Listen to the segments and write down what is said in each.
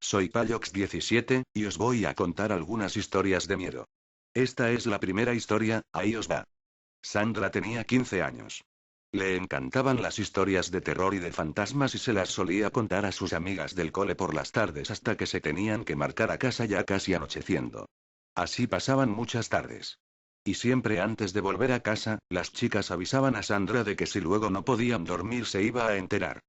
soy Payox17, y os voy a contar algunas historias de miedo. Esta es la primera historia, ahí os va. Sandra tenía 15 años. Le encantaban las historias de terror y de fantasmas y se las solía contar a sus amigas del cole por las tardes hasta que se tenían que marchar a casa ya casi anocheciendo. Así pasaban muchas tardes. Y siempre antes de volver a casa, las chicas avisaban a Sandra de que si luego no podían dormir se iba a enterar.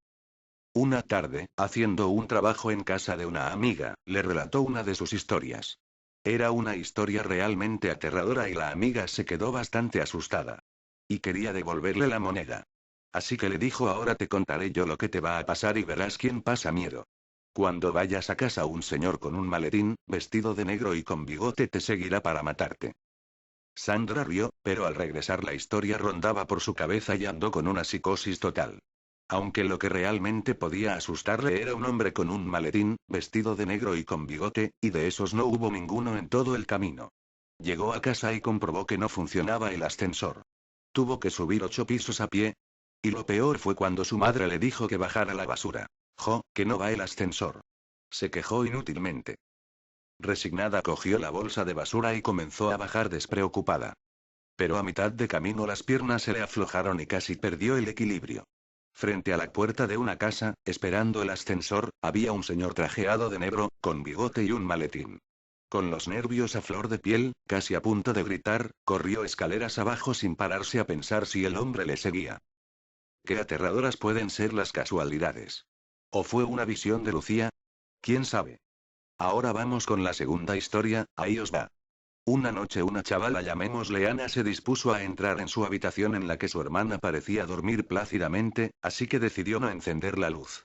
Una tarde, haciendo un trabajo en casa de una amiga, le relató una de sus historias. Era una historia realmente aterradora y la amiga se quedó bastante asustada. Y quería devolverle la moneda. Así que le dijo: ahora te contaré yo lo que te va a pasar y verás quién pasa miedo. Cuando vayas a casa un señor con un maletín, vestido de negro y con bigote te seguirá para matarte. Sandra rió, pero al regresar la historia rondaba por su cabeza y andó con una psicosis total. Aunque lo que realmente podía asustarle era un hombre con un maletín, vestido de negro y con bigote, y de esos no hubo ninguno en todo el camino. Llegó a casa y comprobó que no funcionaba el ascensor. Tuvo que subir 8 pisos a pie. Y lo peor fue cuando su madre le dijo que bajara la basura. ¡Jo, que no va el ascensor! Se quejó inútilmente. Resignada cogió la bolsa de basura y comenzó a bajar despreocupada. Pero a mitad de camino las piernas se le aflojaron y casi perdió el equilibrio. Frente a la puerta de una casa, esperando el ascensor, había un señor trajeado de negro, con bigote y un maletín. Con los nervios a flor de piel, casi a punto de gritar, corrió escaleras abajo sin pararse a pensar si el hombre le seguía. Qué aterradoras pueden ser las casualidades. ¿O fue una visión de Lucía? ¿Quién sabe? Ahora vamos con la segunda historia, ahí os va. Una noche una chavala, llamémosle Ana, se dispuso a entrar en su habitación en la que su hermana parecía dormir plácidamente, así que decidió no encender la luz.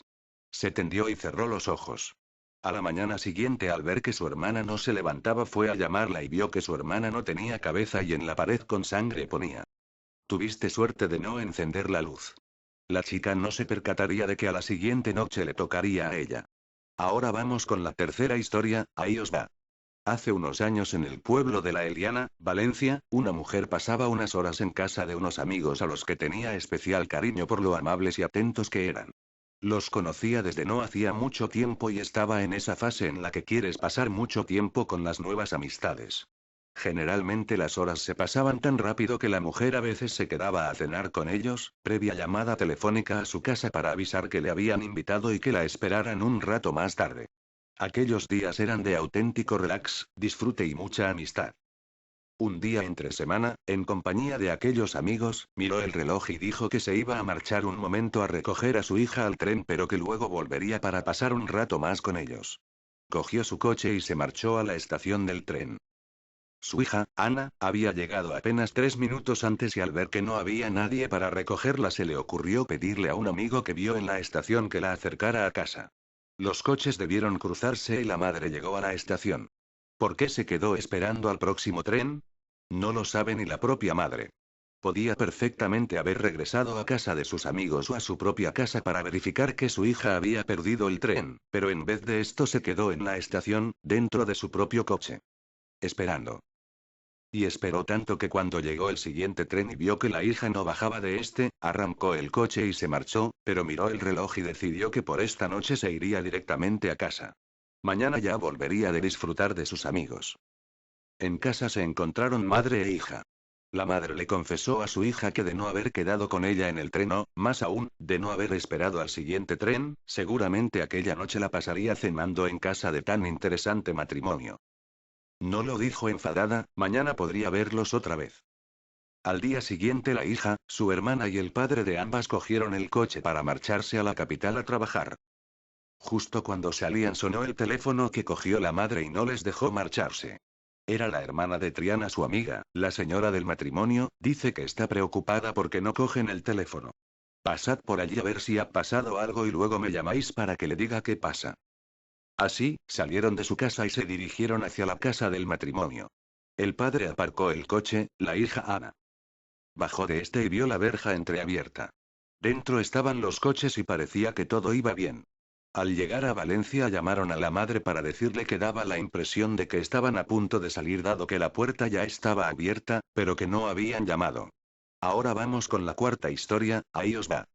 Se tendió y cerró los ojos. A la mañana siguiente, al ver que su hermana no se levantaba, fue a llamarla y vio que su hermana no tenía cabeza y en la pared con sangre ponía: tuviste suerte de no encender la luz. La chica no se percataría de que a la siguiente noche le tocaría a ella. Ahora vamos con la tercera historia, ahí os va. Hace unos años en el pueblo de La Eliana, Valencia, una mujer pasaba unas horas en casa de unos amigos a los que tenía especial cariño por lo amables y atentos que eran. Los conocía desde no hacía mucho tiempo y estaba en esa fase en la que quieres pasar mucho tiempo con las nuevas amistades. Generalmente las horas se pasaban tan rápido que la mujer a veces se quedaba a cenar con ellos, previa llamada telefónica a su casa para avisar que le habían invitado y que la esperaran un rato más tarde. Aquellos días eran de auténtico relax, disfrute y mucha amistad. Un día entre semana, en compañía de aquellos amigos, miró el reloj y dijo que se iba a marchar un momento a recoger a su hija al tren, pero que luego volvería para pasar un rato más con ellos. Cogió su coche y se marchó a la estación del tren. Su hija, Ana, había llegado apenas 3 minutos antes y al ver que no había nadie para recogerla se le ocurrió pedirle a un amigo que vio en la estación que la acercara a casa. Los coches debieron cruzarse y la madre llegó a la estación. ¿Por qué se quedó esperando al próximo tren? No lo sabe ni la propia madre. Podía perfectamente haber regresado a casa de sus amigos o a su propia casa para verificar que su hija había perdido el tren, pero en vez de esto se quedó en la estación, dentro de su propio coche. Esperando. Y esperó tanto que cuando llegó el siguiente tren y vio que la hija no bajaba de este, arrancó el coche y se marchó, pero miró el reloj y decidió que por esta noche se iría directamente a casa. Mañana ya volvería de disfrutar de sus amigos. En casa se encontraron madre e hija. La madre le confesó a su hija que de no haber quedado con ella en el tren o, más aún, de no haber esperado al siguiente tren, seguramente aquella noche la pasaría cenando en casa de tan interesante matrimonio. No lo dijo enfadada, mañana podría verlos otra vez. Al día siguiente la hija, su hermana y el padre de ambas cogieron el coche para marcharse a la capital a trabajar. Justo cuando salían sonó el teléfono que cogió la madre y no les dejó marcharse. Era la hermana de Triana, su amiga, la señora del matrimonio, dice que está preocupada porque no cogen el teléfono. Pasad por allí a ver si ha pasado algo y luego me llamáis para que le diga qué pasa. Así, salieron de su casa y se dirigieron hacia la casa del matrimonio. El padre aparcó el coche, la hija Ana bajó de este y vio la verja entreabierta. Dentro estaban los coches y parecía que todo iba bien. Al llegar a Valencia llamaron a la madre para decirle que daba la impresión de que estaban a punto de salir dado que la puerta ya estaba abierta, pero que no habían llamado. Ahora vamos con la cuarta historia, ahí os va.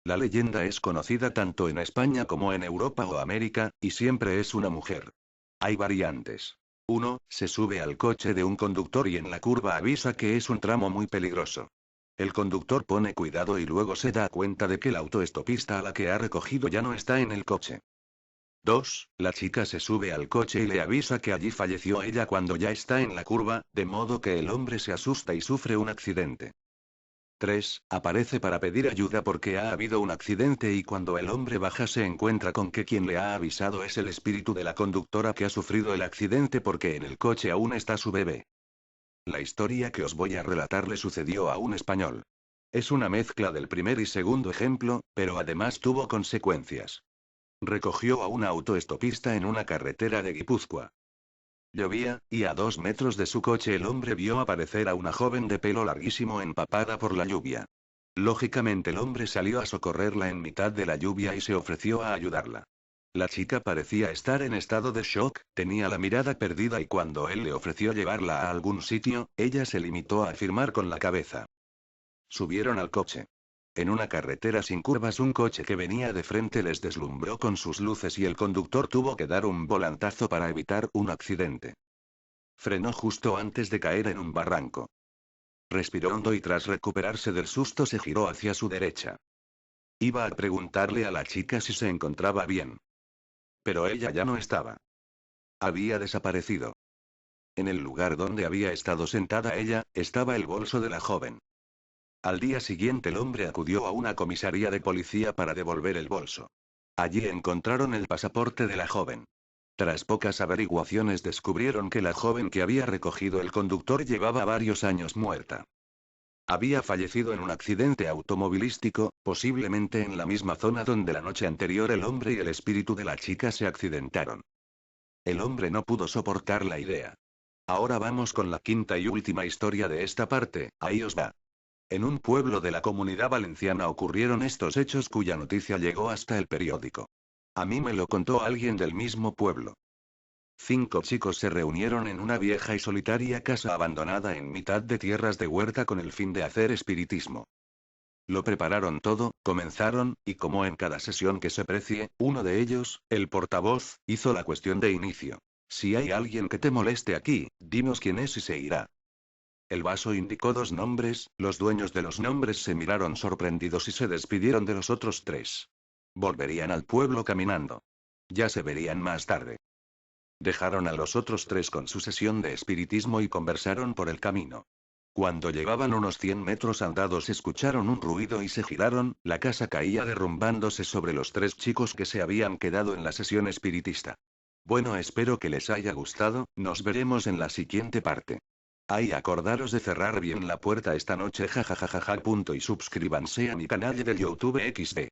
La leyenda es conocida tanto en España como en Europa o América, y siempre es una mujer. Hay variantes. 1. Se sube al coche de un conductor y en la curva avisa que es un tramo muy peligroso. El conductor pone cuidado y luego se da cuenta de que la autoestopista a la que ha recogido ya no está en el coche. 2. La chica se sube al coche y le avisa que allí falleció ella cuando ya está en la curva, de modo que el hombre se asusta y sufre un accidente. 3. Aparece para pedir ayuda porque ha habido un accidente y cuando el hombre baja se encuentra con que quien le ha avisado es el espíritu de la conductora que ha sufrido el accidente porque en el coche aún está su bebé. La historia que os voy a relatar le sucedió a un español. Es una mezcla del primer y segundo ejemplo, pero además tuvo consecuencias. Recogió a una autoestopista en una carretera de Guipúzcoa. Llovía, y a 2 metros de su coche el hombre vio aparecer a una joven de pelo larguísimo empapada por la lluvia. Lógicamente el hombre salió a socorrerla en mitad de la lluvia y se ofreció a ayudarla. La chica parecía estar en estado de shock, tenía la mirada perdida y cuando él le ofreció llevarla a algún sitio, ella se limitó a afirmar con la cabeza. Subieron al coche. En una carretera sin curvas un coche que venía de frente les deslumbró con sus luces y el conductor tuvo que dar un volantazo para evitar un accidente. Frenó justo antes de caer en un barranco. Respiró hondo y tras recuperarse del susto se giró hacia su derecha. Iba a preguntarle a la chica si se encontraba bien. Pero ella ya no estaba. Había desaparecido. En el lugar donde había estado sentada ella, estaba el bolso de la joven. Al día siguiente el hombre acudió a una comisaría de policía para devolver el bolso. Allí encontraron el pasaporte de la joven. Tras pocas averiguaciones descubrieron que la joven que había recogido el conductor llevaba varios años muerta. Había fallecido en un accidente automovilístico, posiblemente en la misma zona donde la noche anterior el hombre y el espíritu de la chica se accidentaron. El hombre no pudo soportar la idea. Ahora vamos con la quinta y última historia de esta parte, ahí os va. En un pueblo de la Comunidad Valenciana ocurrieron estos hechos cuya noticia llegó hasta el periódico. A mí me lo contó alguien del mismo pueblo. 5 chicos se reunieron en una vieja y solitaria casa abandonada en mitad de tierras de huerta con el fin de hacer espiritismo. Lo prepararon todo, comenzaron, y como en cada sesión que se precie, uno de ellos, el portavoz, hizo la cuestión de inicio. Si hay alguien que te moleste aquí, dinos quién es y se irá. El vaso indicó 2 nombres, los dueños de los nombres se miraron sorprendidos y se despidieron de los otros 3. Volverían al pueblo caminando. Ya se verían más tarde. Dejaron a los otros 3 con su sesión de espiritismo y conversaron por el camino. Cuando llevaban unos 100 metros andados escucharon un ruido y se giraron, la casa caía derrumbándose sobre los 3 chicos que se habían quedado en la sesión espiritista. Bueno, espero que les haya gustado, nos veremos en la siguiente parte. Ay, acordaros de cerrar bien la puerta esta noche jajajajaja. Y suscríbanse a mi canal de YouTube XD.